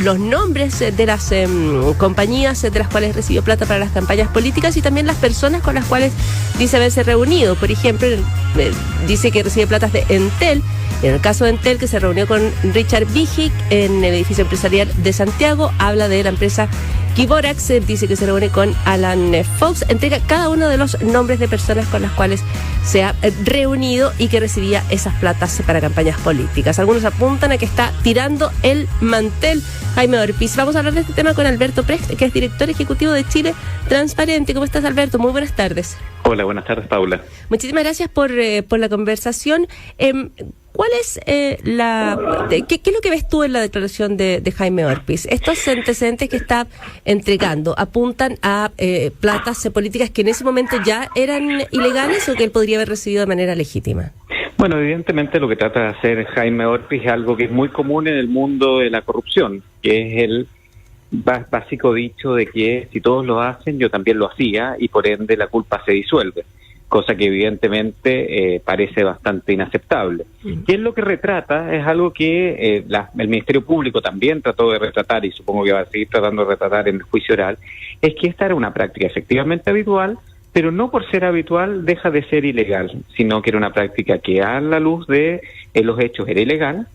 los nombres de las compañías de las cuales recibió plata para las campañas políticas y también las personas con las cuales dice haberse reunido. Por ejemplo, dice que recibe platas de Entel. En el caso de Entel, que se reunió con Richard Vigic en el edificio empresarial de Santiago, habla de la empresa Kiborax, dice que se reúne con Alan Fox, entrega cada uno de los nombres de personas con las cuales se ha reunido y que recibía esas platas para campañas políticas. Algunos apuntan a que está tirando el mantel Jaime Orpiz. Vamos a hablar de este tema con Alberto Precht, que es director ejecutivo de Chile Transparente. ¿Cómo estás, Alberto? Muy buenas tardes. Hola, buenas tardes, Paula. Muchísimas gracias por la conversación. ¿Cuál es ¿qué es lo que ves tú en la declaración de Jaime Orpiz? Estos antecedentes que está entregando apuntan a platas políticas que en ese momento ya eran ilegales o que él podría haber recibido de manera legítima. Bueno, evidentemente lo que trata de hacer Jaime Orpiz es algo que es muy común en el mundo de la corrupción, que es el básico dicho de que si todos lo hacen, yo también lo hacía y por ende la culpa se disuelve. Cosa que evidentemente parece bastante inaceptable. ¿Qué es lo que retrata? Es algo que el Ministerio Público también trató de retratar y supongo que va a seguir tratando de retratar en el juicio oral, es que esta era una práctica efectivamente habitual, pero no por ser habitual deja de ser ilegal, sino que era una práctica que a la luz de los hechos era ilegal,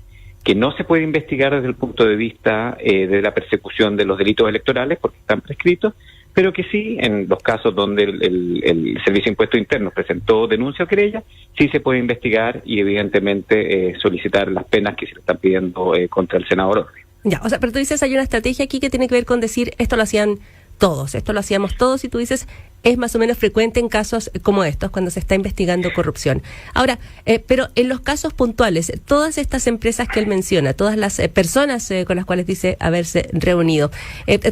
que no se puede investigar desde el punto de vista de la persecución de los delitos electorales porque están prescritos, pero que sí, en los casos donde el Servicio de Impuestos Internos presentó denuncia o querella, sí se puede investigar y evidentemente solicitar las penas que se le están pidiendo contra el senador Orpiz. Ya, o sea, pero tú dices, hay una estrategia aquí que tiene que ver con decir, esto lo hacían todos, esto lo hacíamos todos, y tú dices, es más o menos frecuente en casos como estos, cuando se está investigando corrupción. Ahora, pero en los casos puntuales, todas estas empresas que él menciona, todas las personas con las cuales dice haberse reunido,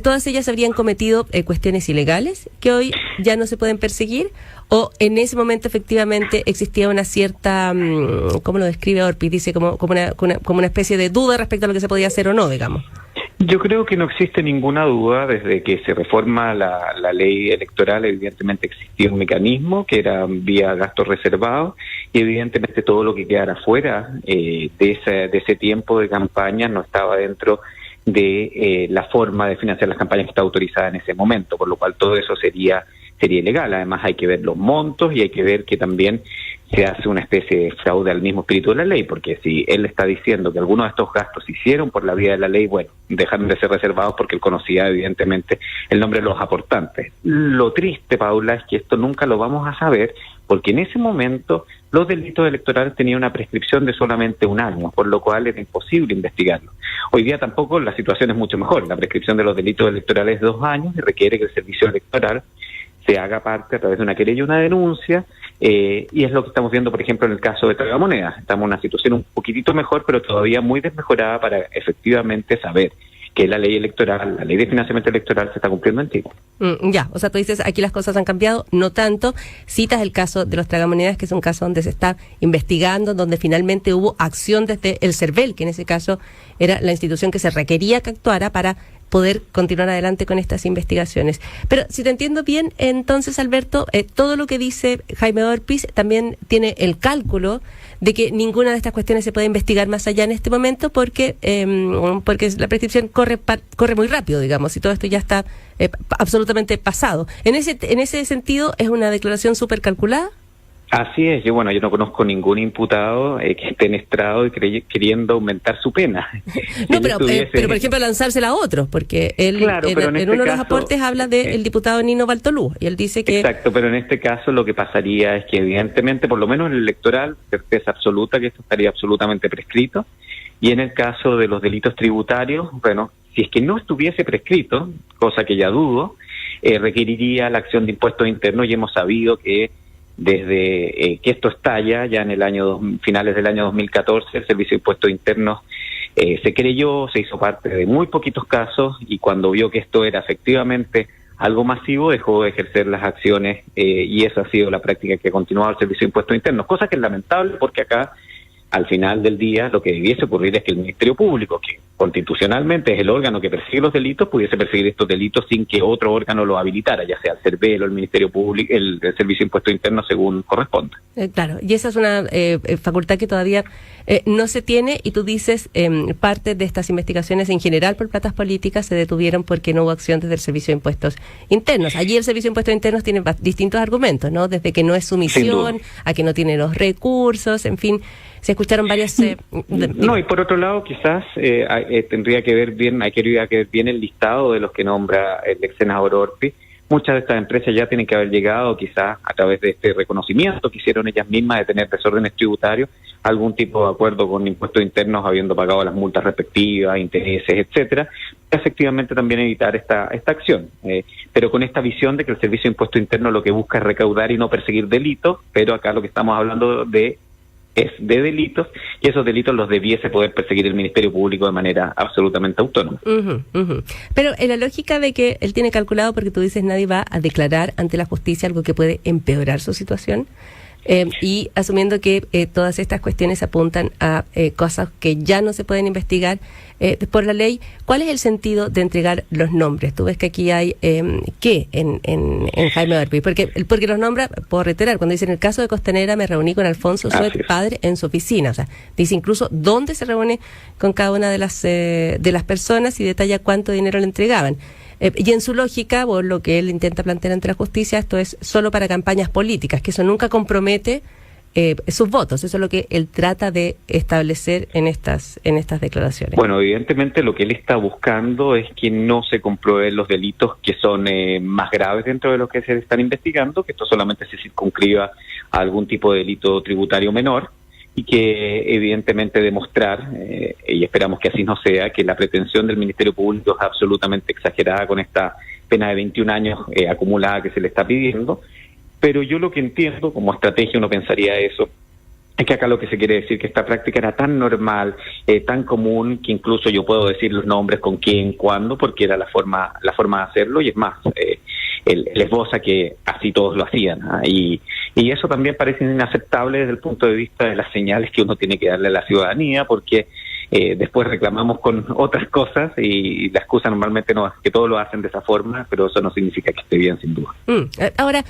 ¿todas ellas habrían cometido cuestiones ilegales que hoy ya no se pueden perseguir? ¿O en ese momento efectivamente existía una cierta, ¿cómo lo describe Orpiz? Dice como una especie de duda respecto a lo que se podía hacer o no, digamos. Yo creo que no existe ninguna duda desde que se reforma la ley electoral. Evidentemente existía un mecanismo que era vía gastos reservados y evidentemente todo lo que quedara fuera de ese tiempo de campaña no estaba dentro de la forma de financiar las campañas que está autorizada en ese momento, por lo cual todo eso sería ilegal. Además hay que ver los montos y hay que ver que también se hace una especie de fraude al mismo espíritu de la ley, porque si él está diciendo que algunos de estos gastos se hicieron por la vía de la ley, bueno, dejaron de ser reservados porque él conocía evidentemente el nombre de los aportantes. Lo triste, Paula, es que esto nunca lo vamos a saber, porque en ese momento los delitos electorales tenían una prescripción de solamente 1 año, por lo cual era imposible investigarlo. Hoy día tampoco la situación es mucho mejor. La prescripción de los delitos electorales es 2 años y requiere que el servicio electoral se haga parte a través de una querella y una denuncia, y es lo que estamos viendo, por ejemplo, en el caso de Tragamonedas. Estamos en una situación un poquitito mejor, pero todavía muy desmejorada para efectivamente saber que la ley electoral, la ley de financiamiento electoral se está cumpliendo en Chile. Ya, o sea, tú dices, aquí las cosas han cambiado, no tanto. Citas el caso de los Tragamonedas, que es un caso donde se está investigando, donde finalmente hubo acción desde el CERVEL, que en ese caso era la institución que se requería que actuara para poder continuar adelante con estas investigaciones. Pero si te entiendo bien, entonces, Alberto, todo lo que dice Jaime Orpiz también tiene el cálculo de que ninguna de estas cuestiones se puede investigar más allá en este momento porque la prescripción corre muy rápido, digamos, y todo esto ya está absolutamente pasado. En ese sentido, ¿es una declaración súper calculada? Así es. Yo no conozco ningún imputado que esté en estrado y queriendo aumentar su pena. No, pero por ejemplo lanzársela a otros, porque él claro, en uno de los aportes habla del diputado Nino Valtolú, y él dice que... Exacto, pero en este caso lo que pasaría es que evidentemente, por lo menos en el electoral, certeza absoluta que esto estaría absolutamente prescrito, y en el caso de los delitos tributarios, bueno, si es que no estuviese prescrito, cosa que ya dudo, requeriría la acción de impuestos internos, y hemos sabido que desde que esto estalla ya en el finales del año 2014, el Servicio de Impuestos Internos se creyó, se hizo parte de muy poquitos casos, y cuando vio que esto era efectivamente algo masivo, dejó de ejercer las acciones, y esa ha sido la práctica que ha continuado el Servicio de Impuestos Internos, cosa que es lamentable porque acá al final del día lo que debiese ocurrir es que el Ministerio Público, que constitucionalmente es el órgano que persigue los delitos, pudiese perseguir estos delitos sin que otro órgano lo habilitara, ya sea el CERVEL o el Ministerio Público, el Servicio de Impuestos Internos, según corresponda. Claro, y esa es una facultad que todavía no se tiene, y tú dices, parte de estas investigaciones en general por platas políticas se detuvieron porque no hubo acción desde el Servicio de Impuestos Internos. Allí el Servicio de Impuestos Internos tiene distintos argumentos, ¿no? Desde que no es su misión, a que no tiene los recursos, en fin, se escucharon varias... No, y por otro lado, quizás tendría que ver bien, hay que ver bien el listado de los que nombra el ex senador Orpiz. Muchas de estas empresas ya tienen que haber llegado, quizás a través de este reconocimiento que hicieron ellas mismas de tener desórdenes tributarios, algún tipo de acuerdo con impuestos internos, habiendo pagado las multas respectivas, intereses, etcétera, para efectivamente también evitar esta acción. Pero con esta visión de que el Servicio de Impuestos Internos lo que busca es recaudar y no perseguir delitos, pero acá lo que estamos hablando es de delitos, y esos delitos los debiese poder perseguir el Ministerio Público de manera absolutamente autónoma. Pero en la lógica de que él tiene calculado, porque tú dices nadie va a declarar ante la justicia algo que puede empeorar su situación, y asumiendo que todas estas cuestiones apuntan a cosas que ya no se pueden investigar por la ley, ¿cuál es el sentido de entregar los nombres? Tú ves que aquí hay ¿qué en Jaime Orpiz? Porque los nombra, puedo reiterar, cuando dice en el caso de Costanera me reuní con Alfonso Suet, padre, en su oficina. O sea, dice incluso dónde se reúne con cada una de las personas y detalla cuánto dinero le entregaban. Y en su lógica, o lo que él intenta plantear ante la justicia, esto es solo para campañas políticas, que eso nunca compromete sus votos. Eso es lo que él trata de establecer en estas declaraciones. Bueno, evidentemente lo que él está buscando es que no se comprueben los delitos que son más graves dentro de los que se están investigando, que esto solamente se circunscriba a algún tipo de delito tributario menor, y que evidentemente demostrar, y esperamos que así no sea, que la pretensión del Ministerio Público es absolutamente exagerada con esta pena de 21 años acumulada que se le está pidiendo. Pero yo lo que entiendo, como estrategia uno pensaría eso, es que acá lo que se quiere decir que esta práctica era tan normal, tan común, que incluso yo puedo decir los nombres con quién, cuándo, porque era la forma de hacerlo, y es más, él esboza que así todos lo hacían, y eso también parece inaceptable desde el punto de vista de las señales que uno tiene que darle a la ciudadanía, porque después reclamamos con otras cosas, y la excusa normalmente no es que todos lo hacen de esa forma, pero eso no significa que esté bien, sin duda. Ahora,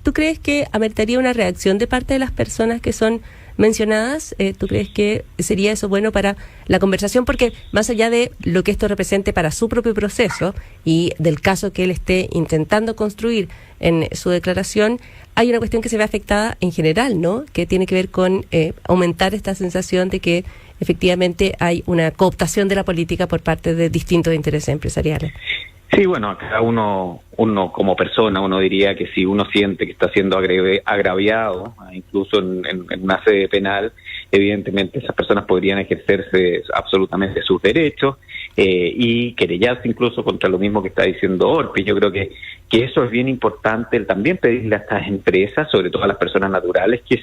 ¿tú crees que ameritaría una reacción de parte de las personas que son mencionadas? ¿Tú crees que sería eso bueno para la conversación? Porque más allá de lo que esto represente para su propio proceso y del caso que él esté intentando construir en su declaración, hay una cuestión que se ve afectada en general, ¿no? Que tiene que ver con aumentar esta sensación de que efectivamente hay una cooptación de la política por parte de distintos intereses empresariales. Sí, bueno, acá uno como persona, uno diría que si uno siente que está siendo agraviado, incluso en una sede penal, evidentemente esas personas podrían ejercerse absolutamente sus derechos y querellarse incluso contra lo mismo que está diciendo Orpiz. Yo creo que eso es bien importante, el también pedirle a estas empresas, sobre todo a las personas naturales que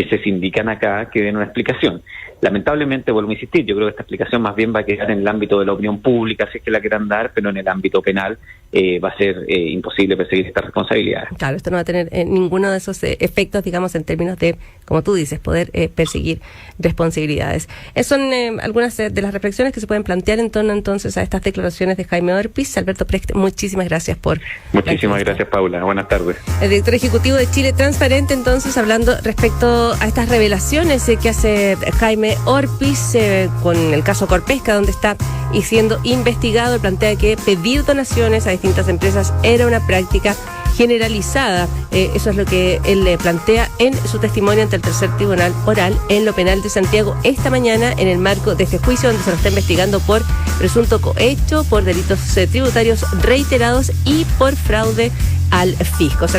se sindican acá, que den una explicación. Lamentablemente, vuelvo a insistir, yo creo que esta explicación más bien va a quedar en el ámbito de la opinión pública, si es que la quieran dar, pero en el ámbito penal va a ser imposible perseguir estas responsabilidades. Claro, esto no va a tener ninguno de esos efectos, digamos, en términos de, como tú dices, poder perseguir responsabilidades. Son algunas de las reflexiones que se pueden plantear en torno entonces a estas declaraciones de Jaime Orpiz. Alberto Precht, muchísimas gracias por... Muchísimas gracias, Paula. Buenas tardes. El director ejecutivo de Chile Transparente, entonces, hablando respecto a estas revelaciones que hace Jaime Orpiz con el caso Corpesca, donde está siendo investigado. Plantea que pedir donaciones a distintas empresas era una práctica generalizada. Eso es lo que él le plantea en su testimonio ante el tercer tribunal oral en lo penal de Santiago esta mañana, en el marco de este juicio donde se lo está investigando por presunto cohecho, por delitos tributarios reiterados y por fraude al fisco.